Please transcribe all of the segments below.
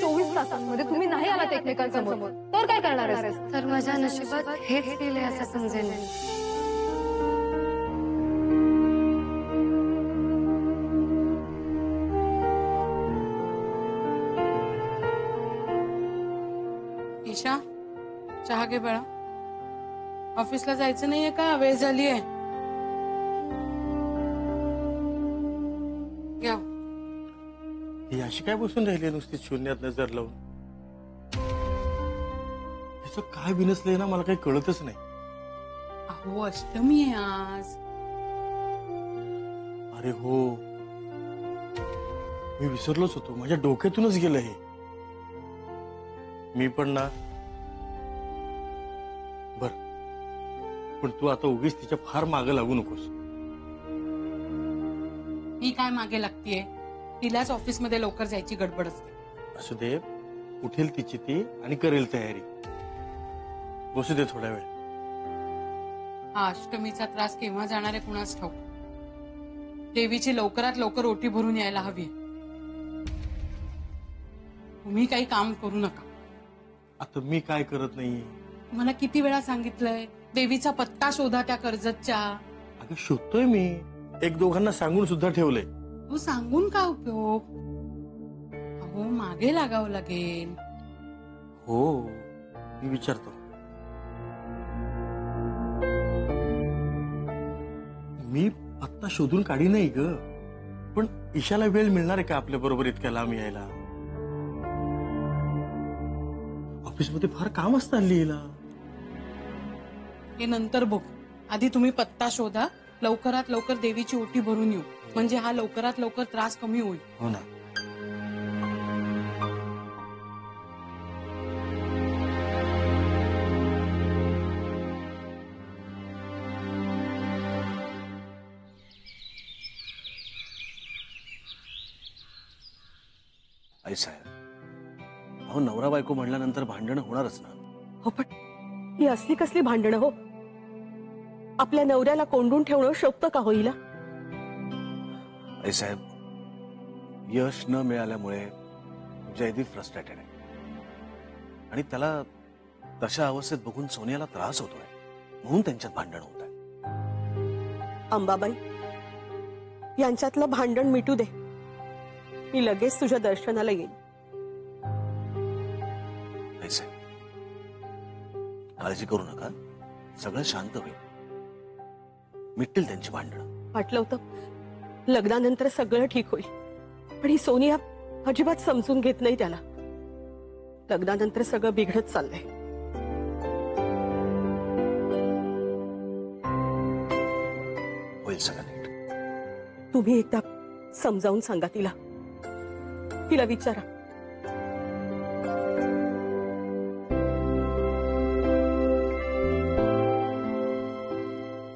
24 तासांमध्ये तुम्ही नाही आलात एकमेकांसमोर तर काय करणार आहेस? तर माझ्या नशिबात हेच लिहिलंय असं समजेल. ईशा, चहा घे बाळा. ऑफिसला जायचं नाहीये का? वेळ झालीये. घ्या. ही अशी काय बसून राहिली नुसती शून्यात नजर लावून? हिचं काय बिनसलंय ना मला काही कळतच नाही. अहो अष्टमी आहे आज. अरे हो, मी विसरलोच होतो. माझ्या डोक्यातूनच गेलं हे. मी पण ना. बर, पण तू आता उगीच तिच्या फार मागे लागू नकोस. मी काय मागे लागतीये? तिलाच ऑफिसमध्ये लवकर जायची गडबड असते. असू दे, उठेल तिची ती आणि करेल तयारी. बसू दे थोडा वेळ. हा अष्टमीचा त्रास केव्हा जाणार आहे कुणास ठाऊक. देवीची लवकरात लवकर ओटी भरून यायला हवी. तुम्ही काही काम करू नका. आता मी काय करत नाही? तुम्हाला किती वेळा सांगितलंय देवीचा पत्ता शोधा त्या कर्जतच्या. अगं शोधतोय मी. एक दोघांना सांगून सुद्धा ठेवलंय. हो, सांगून काय उपयोग? अहो मागे लागावं लागेल. हो, मी विचारतो. मी पत्ता शोधून काढी नाही ग, पण ईशाला वेळ मिळणार आहे का आपल्या बरोबर इतक्या लांब यायला? ऑफिसमध्ये फार काम असतं हल्लीला. हे नंतर बघ. आधी तुम्ही पत्ता शोधा. लवकरात लवकर देवीची ओटी भरून येऊ, म्हणजे हा लवकरात लवकर त्रास कमी होईल. हो ना. आई साहेब, अहो नवरा बायको म्हणल्यानंतर भांडणं होणारच ना. हो, पण ही असली कसली भांडणं हो? आपल्या नवऱ्याला कोंडून ठेवणं शोभतं का होईला? आई साहेब, यश न मिळाल्यामुळे जयदीप फ्रस्ट्रेटेड आहे आणि त्याला तशा अवस्थेत बघून सोनियाला त्रास होतोय, म्हणून त्यांच्यात भांडण होत आहे. अंबाबाई, यांच्यातलं भांडण मिटू दे. मी लगेच तुझ्या दर्शनाला येईन. आई साहेब, काळजी करू नका, सगळं शांत होईल. मिटतील त्यांची भांडणं. वाटलं होतं लग्नानंतर सगळं ठीक होईल, पण ही सोनिया अजिबात समजून घेत नाही त्याला. लग्नानंतर सगळं बिघडत चाललंय. होईल सगळं नीट. तुम्ही एकदा समजावून सांगा तिला. तिला विचारा.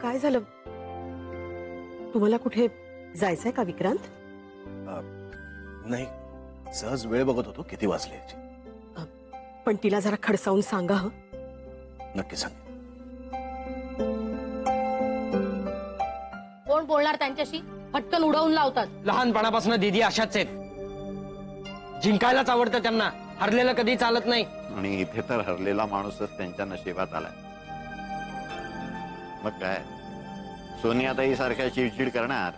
काय झालं? तुम्हाला कुठे जायचंय का विक्रांत? नाही, सहज वेळ बघत होतो किती वाजले याची. पण तिला जरा खडसावून सांगा. हं, नक्की सांग. कोण बोलणार त्यांच्याशी? पटकन उडवून लावतात. लहानपणापासून दीदी अशाच आहेत. जिंकायलाच आवडतं त्यांना, हरलेलं कधी चालत नाही. आणि इथे तर हरलेला माणूसच त्यांच्या नशिबात आलाय. मग काय, सोनियाताई सारख्या चिडचिड करणार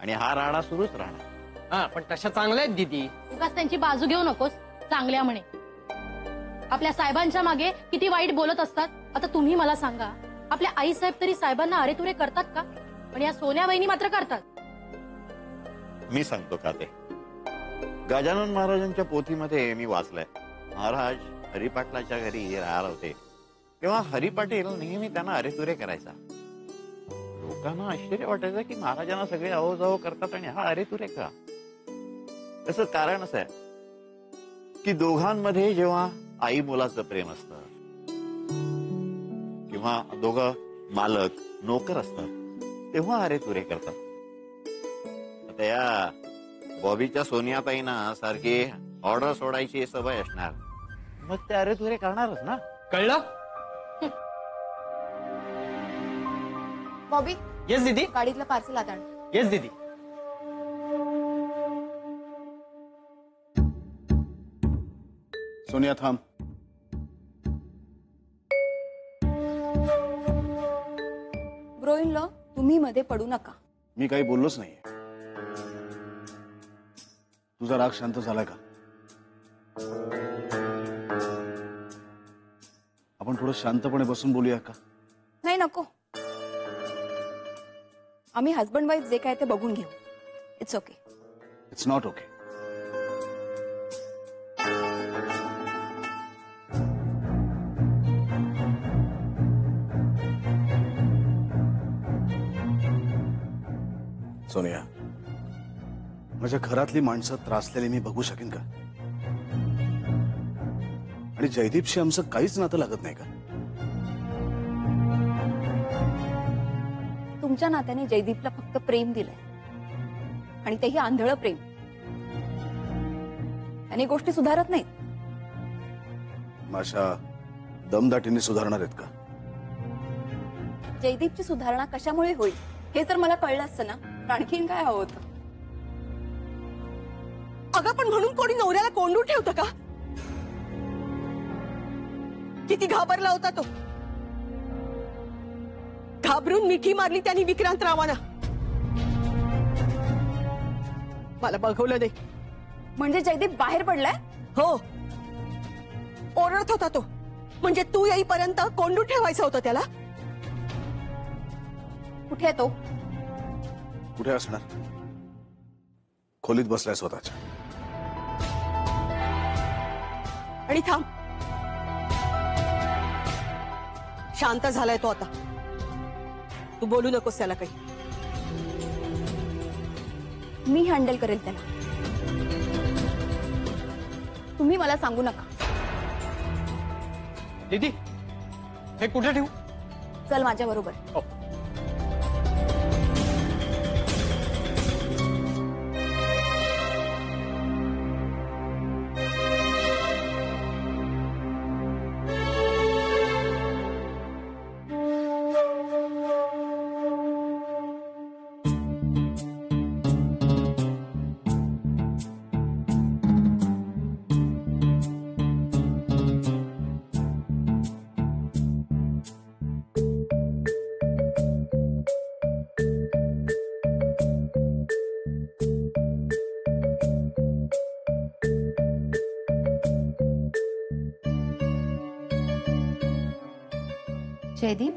आणि हा राडा सुरूच राहणार. हा, पण तशा चांगल्या आहेत दीदी. उगाच त्यांची बाजू घेऊ नकोस. चांगल्या म्हणे. आपल्या साहेबांच्या मागे किती वाईट बोलत असतात. आता तुम्ही मला सांगा, आपल्या आई साहेब तरी साहेबांना अरे तुरे करतात का? पण या सोन्या बहिणी मात्र करतात. मी सांगतो का ते. गजानन महाराजांच्या पोथीमध्ये मी वाचलंय, महाराज हरिपाटलाच्या घरी राहायला होते तेव्हा हरिपाटील नेहमी त्यांना अरेतुरे करायचा. लोकांना आश्चर्य वाटायचं की महाराजांना सगळे अहो जाओ करतात आणि हा अरेतुरे का? त्याचं कारण असं आहे की दोघांमध्ये जेव्हा आई मुलाचं प्रेम असतं किंवा दोघं मालक नोकर असतात तेव्हा अरेतुरे करतात. आता या बॉबीच्या सोनियाताईंना सारखी ऑर्डर सोडायची सवय असणार, मग ते अरेतुरे करणारच ना. कळलं? बॉबी, येस दीदी. गाडीतलं पार्सल आता आण. येस दीदी. सोनिया थांब. ब्रोइन लॉ, तुम्ही मध्ये पडू नका. मी काही बोललोच नाहीये. तुझा राग शांत झालाय का? आपण थोडं शांतपणे बसून बोलूया का? नाही, नको. आम्ही हस्बंड वाईफ जे काय ते बघून घेऊ. It's okay. It's not okay. Sonia, माझ्या घरातली माणसं त्रासलेली मी बघू शकेन का? आणि जयदीपशी आमचं काहीच नातं लागत नाही का? तुमच्या नात्याने जयदीपला फक्त प्रेम दिलंय, आणि तेही आंधळं प्रेम. आणि गोष्टी सुधारत नाहीत. माझ्या दमदाटीने सुधारणार आहेत का? जयदीपची सुधारणा कशामुळे होईल हे जर मला कळलं असतं ना, तर आणखीन काय हवं होतं. अगं पण म्हणून कोणी नवऱ्याला कोंडून ठेवतं का? किती घाबरला होता तो. घाबरून मिठी मारली त्यांनी विक्रांत रावांना. मला बघवलं नाही. म्हणजे जयदीप बाहेर पडलाय? हो, ओरडत होता तो. म्हणजे तू येईपर्यंत कोंडून ठेवायचं होतं त्याला. कुठे आहे तो? कुठे असणार? खोलीत बसलाय स्वतःच्या. आणि थांब, शांत झालाय तो आता. तू बोलू नकोस त्याला काही. मी हँडल करेल त्याला. तुम्ही मला सांगू नका. दीदी, हे कुठे ठेवू? चल माझ्या बरोबर. जयदीप,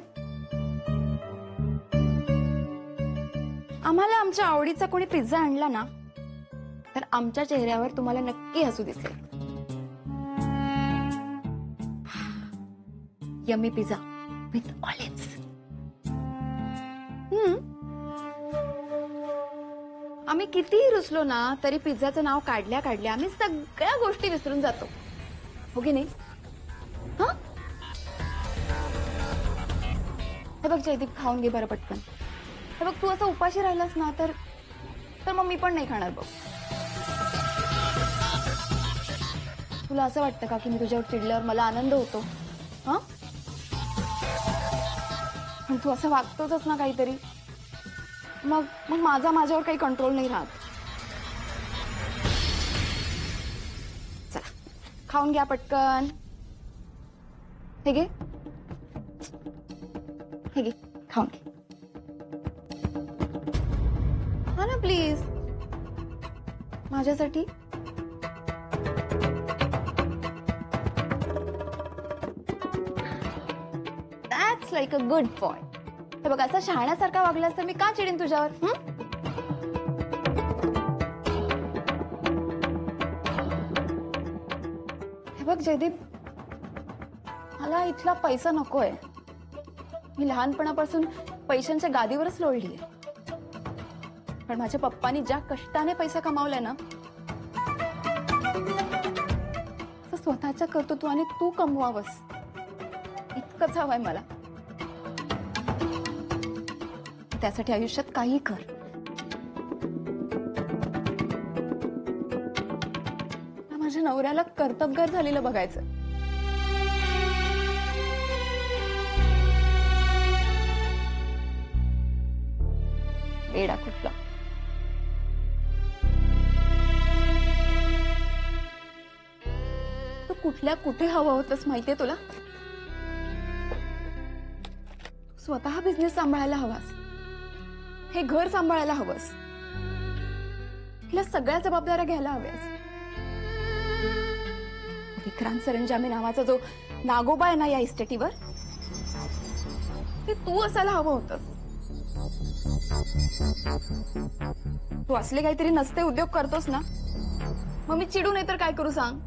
आम्हाला आमच्या आवडीचा कोणी पिझ्झा आणला ना, तर आमच्या चेहऱ्यावर तुम्हाला नक्की हसू दिसेल. Yummy pizza with olives. आम्ही कितीही रुसलो ना, तरी पिझ्झाचं नाव काढल्या काढल्या आम्ही सगळ्या गोष्टी विसरून जातो, हो की नाही? हा, हे बघ जयदीप, खाऊन घे बरं पटकन. हे बघ, तू असं उपाशी राहिलास ना, तर मग मी पण नाही खाणार बघ. तुला असं वाटतं का की मी तुझ्यावर चिडल्यावर मला आनंद होतो? हा, पण तू असं वागतोच ना काहीतरी, मग माझ्यावर काही कंट्रोल नाही राहत. चला खाऊन घ्या पटकन. हे घे, हे घे, खाऊन घे. हा ना प्लीज, माझ्यासाठी. That's like a good boy. हे बघ, असं शहाण्यासारखा वागलास तर मी का चिडीन तुझ्यावर? हे बघ जयदीप, मला इथला पैसा नकोय. मी लहानपणापासून पैशांच्या गादीवरच लोळलीये. पण माझ्या पप्पांनी ज्या कष्टाने पैसा कमावलाय ना, तो स्वतःच्या कर्तृत्वाने तू कमवावंस इतकंच हवंय मला. त्यासाठी आयुष्यात काही कर. माझ्या नवऱ्याला कर्तबगार झालेलं बघायचं. वेडा कुठला. तू कुठल्या कुठे हवं होतंस माहितीये तुला? स्वतः बिझनेस सांभाळायला हवास, हे घर सांभाळायला हवंस, हिला सगळ्या जबाबदाऱ्या घ्यायला हव्यास. विक्रांत सरंजामे नावाचा जो नागोबा आहे ना या इस्टेटीवर, ते तू असायला हवं होतं. तू असले काहीतरी नसते उद्योग करतोस ना, मग मी चिडू नाही तर काय करू सांग?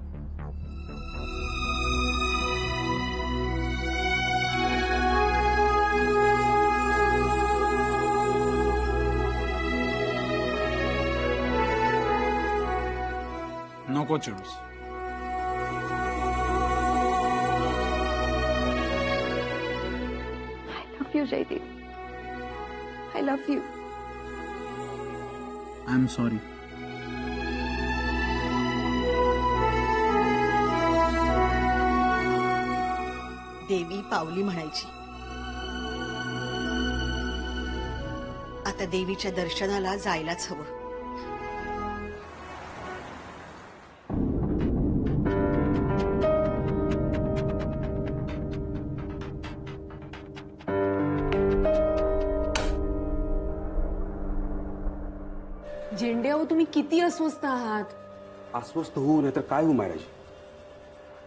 नको चिडूस. I love you, Jaydeep. I love you. I am sorry. देवी पावली म्हणायची. आता देवीच्या दर्शनाला जायलाच हवं. झेंडे अहो, तुम्ही किती अस्वस्थ आहात. अस्वस्थ होऊ नाही तर काय होऊ महाराज.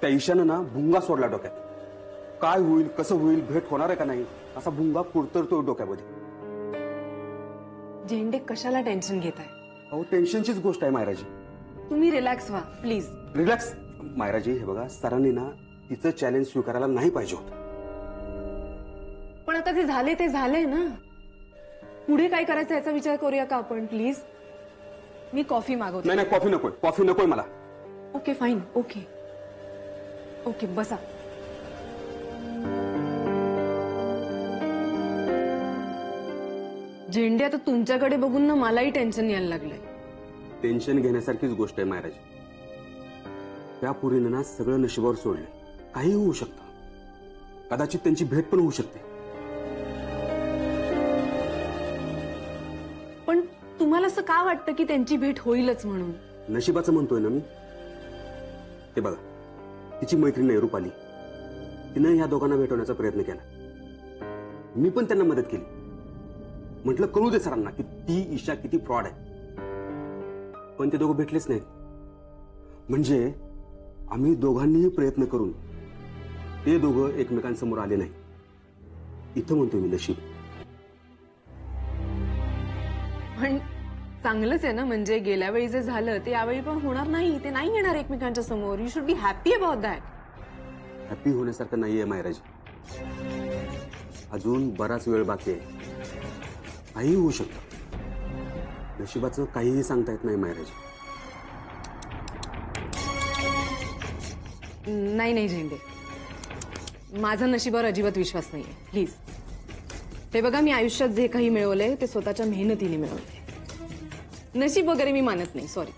त्या ईशानं ना भुंगा सोडला डोक्यात. काय होईल कसं होईल, भेट होणार आहे का नाही असा भुंगा कुरतरतो डोक्यामध्ये. झेंडे कशाला टेन्शन घेताय? अहो टेन्शनचीच गोष्ट आहे महाराज. तुम्ही रिलॅक्स व्हा प्लीज. रिलॅक्स महाराज. हे बघा, सरांनी ना तिचं चॅलेंज स्वीकारायला नाही पाहिजे होतं. पण आता ते झालंय ना. पुढे काय करायचं याचा विचार करूया का आपण प्लीज? मी कॉफी मागवते. नाही नाही, कॉफी नकोय, कॉफी नकोय मला. Okay fine. ओके ओके बसा. झेंडे आता तुमच्याकडे बघून ना मलाही टेन्शन यायला लागलंय. टेन्शन घेण्यासारखीच गोष्ट आहे महाराज. त्या पुरीनं ना सगळं नशिबावर सोडलं. काही होऊ शकतं. कदाचित त्यांची भेट पण होऊ शकते. पण तुम्हाला असं का वाटतं की त्यांची भेट होईलच म्हणून? नशिबाचं म्हणतोय ना मी. ते बघा, तिची मैत्रीण आहे रुपाली, तिनं या दोघांना भेटवण्याचा प्रयत्न केला. मी पण त्यांना मदत केली. म्हटलं कळू दे सरांना की ती ईशा किती फ्रॉड आहे. पण ते दोघं भेटलेच नाहीत. म्हणजे आम्ही दोघांनीही प्रयत्न करून ते दोघं एकमेकांसमोर आले नाही. इथं म्हणतो मी नशीब. पण चांगलंच आहे ना. म्हणजे गेल्या वेळी जे झालं ते यावेळी पण होणार नाही. ते नाही येणार एकमेकांच्या समोर. You should be happy about that. Happy होण्यासारखं नाहीये मायराज. अजून बराच वेळ बाकी आहे. काहीही होऊ शकतं. नशिबाचं काहीही सांगता येत नाही मायराज. नाही नाही झेंडे, माझा नशिबावर अजिबात विश्वास नाहीये. प्लीज. हे बघा, मी आयुष्यात जे काही मिळवलंय ते स्वतःच्या मेहनतीने मिळवलंय. नशीब वगैरे मी मानत नाही. सॉरी.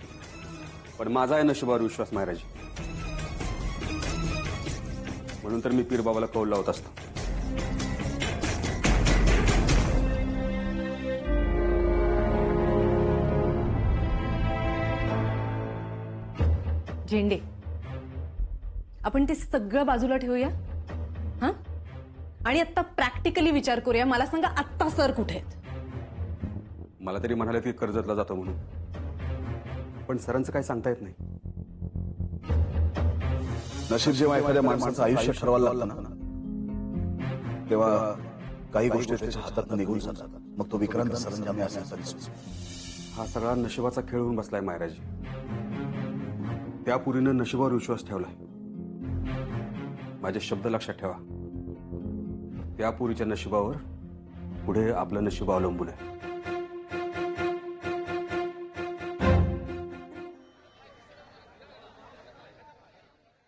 पण माझा आहे नशिबावर विश्वास मायराज. म्हणून तर मी पीर बाबाला कौल लावत असतो. झेंडे, आपण ते सगळं बाजूला ठेवूया हा, आणि आता प्रॅक्टिकली विचार करूया. मला सांगा, आत्ता सर कुठे आहेत? मला तरी म्हणाले की कर्जतला जातो म्हणून. पण सरांचं काय सांगता येत नाही. नशीब जेव्हा एखाद्या माणसाचं आयुष्य ठरवायला लागतं ना, तेव्हा काही गोष्टी त्याच्या हातात निघून जातात. मग तो विक्रांत सरंजामे असेल तरी सुद्धा. हा सगळा नशिबाचा खेळ होऊन बसलाय मायराज. त्या पुरीनं नशिबावर विश्वास ठेवलाय. माझे शब्द लक्षात ठेवा. त्या पुरीच्या नशिबावर पुढे आपलं नशीब अवलंबून आहे.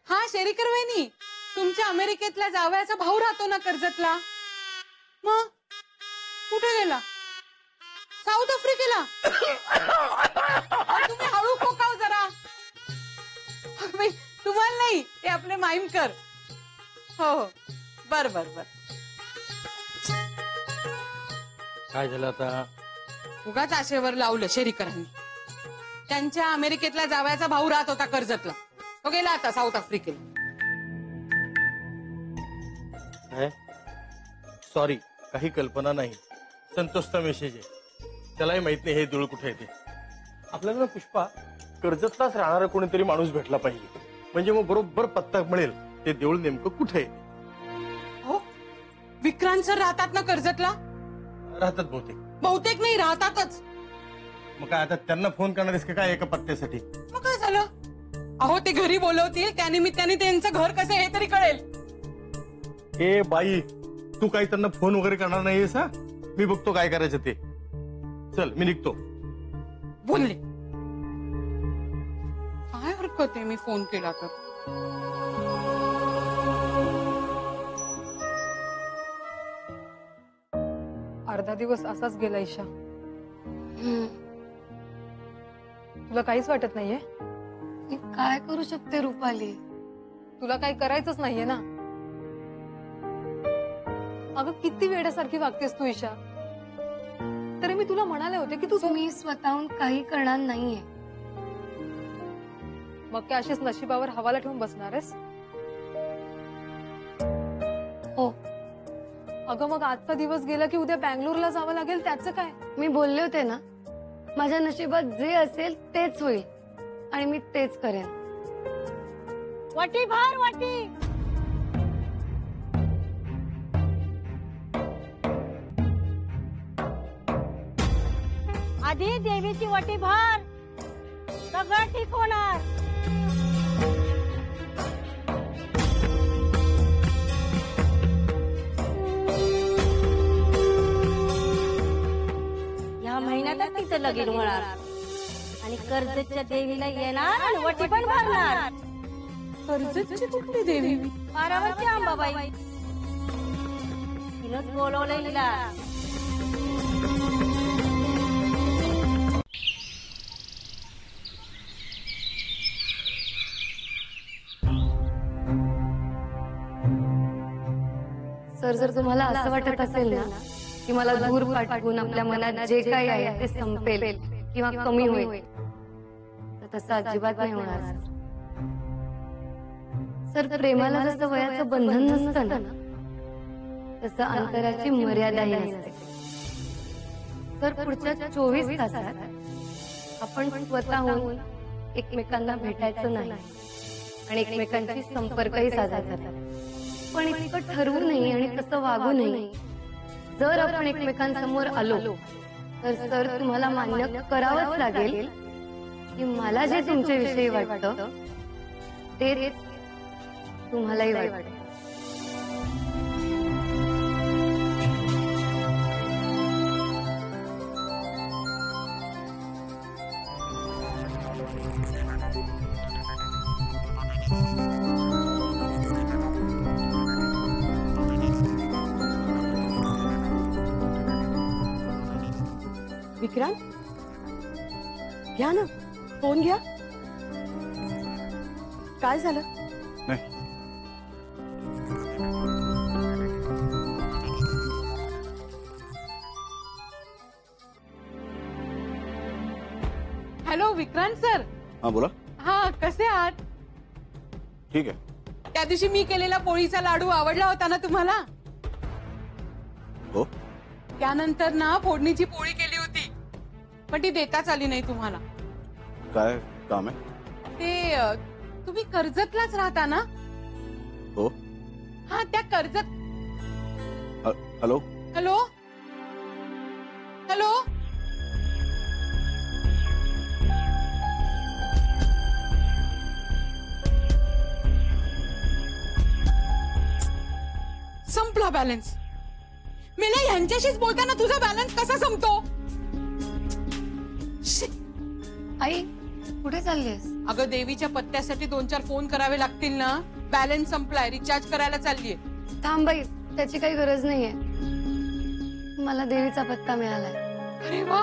हा शेरीकर वहिनी, तुमच्या अमेरिकेतला जावयाचा भाऊ राहतो ना कर्जतला, मग कुठे गेला? साऊथ आफ्रिकेला. तुम्ही हळू खोकाव जरा. तुम्हाला नाही, ते आपले माईमकर. हो हो, बर बर बर. काय झालं आता? उगाच आशेवर लावलं शेरीकरांनी. त्यांच्या अमेरिकेतला जावयाचा भाऊ राहत होता कर्जतला, तो गेला आता साऊथ आफ्रिकेला. काय? सॉरी, काही कल्पना नाही. संतोषचा मेसेज आहे. त्यालाही माहित नाही हे देऊळ कुठे आहे ते. आपल्याला ना पुष्पा कर्जतलाच राहणारा कोणीतरी माणूस भेटला पाहिजे, म्हणजे मग बरोबर पत्ता मिळेल ते देऊळ नेमकं कुठे आहे. हो, विक्रांत सर राहतात ना कर्जतला? राहतात बहुतेक. बहुतेक नाही, राहतातच. मग काय आता त्यांना फोन करणार आहेस का काय एका पत्त्यासाठी? मग काय झालं? अहो, ते घरी बोलवतील, त्यानिमित्ताने त्यांचं घर कसं हे तरी कळेल. ए बाई, तू काही त्यांना फोन वगैरे करणार नाहीयेस? हा, मी बघतो काय करायचं ते. चल, मी निघतो. बोलले काय हरकत आहे मी फोन केला तर? अर्धा दिवस असाच गेला ईशा. तुला काहीच वाटत नाहीये? मी काय करू शकते रुपाली? तुला काही करायचंच नाहीये ना? अगं किती वेड्यासारखी वागतेस तू ईशा. तरी मी तुला म्हणाले होते की तू मी स्वतःहून काही करणार नाहीये. मग काय अशीच नशिबावर हवाला ठेवून बसणार आहेस? हो. अगं मग आजचा दिवस गेला की उद्या बँगलोरला जावं लागेल, त्याचं काय? मी बोलले होते ना, माझ्या नशिबात जे असेल तेच होईल आणि मी तेच करेन. वाटी भार वाटी. आधी देवीची वाटी भार, सगळं ठीक होणार. या महिन्यातच तिचं लगीन होणार आणि कर्जतच्या देवीला येणार आणि वटी पण भरणार. कर्जतची कुठली देवी? पारावरची अंबाबाई. तिनंच बोलवलंय हिला. सर, जर तुम्हाला असं वाटत असेल ना की मला दूर पाठवून आपल्या मनात जे काही आहे ते संपेल किंवा कमी होईल, तर तसं अजिबात नाही होणार. सर, प्रेमाला जसं वयाचं बंधन नसतं ना, तसं अंतराची मर्यादाही नसते. सर, पुढच्या 24 तासात आपण स्वतःहून एकमेकांना भेटायचं नाही आणि एकमेकांशी संपर्कही साधायचा. पण इतकं ठरवू नये आणि तसं वागू नये. जर आपण एकमेकांसमोर आलो तर सर, तुम्हाला मान्य करावंच लागेल की मला जे तुमच्याविषयी वाटतं तेच तुम्हालाही वाटतं. विक्रांत, घ्या ना फोन, घ्या. काय झालं? नाही. Hello Vikrant sir. हा बोला. हा, कसे आहात? ठीक आहे. त्या दिवशी मी केलेला पोळीचा लाडू आवडला होता ना तुम्हाला? हो. त्यानंतर ना फोडणीची पोळी केली होती, पण ती देताच आली नाही तुम्हाला. काय काम आहे? ते तुम्ही कर्जतलाच राहता ना? हो. हा, त्या कर्जत. हॅलो. Hello hello. संपला बॅलन्स. मला यांच्याशीच बोलताना तुझा बॅलन्स कसा संपतो? आई, कुठे चाललीस? अगं, देवीच्या पत्त्यासाठी 2-4 फोन करावे लागतील ना. बॅलन्स संपलाय, रिचार्ज करायला चाललीये. थांब बाई, त्याची काही गरज नाहीये. मला देवीचा पत्ता मिळालाय. अरे वा,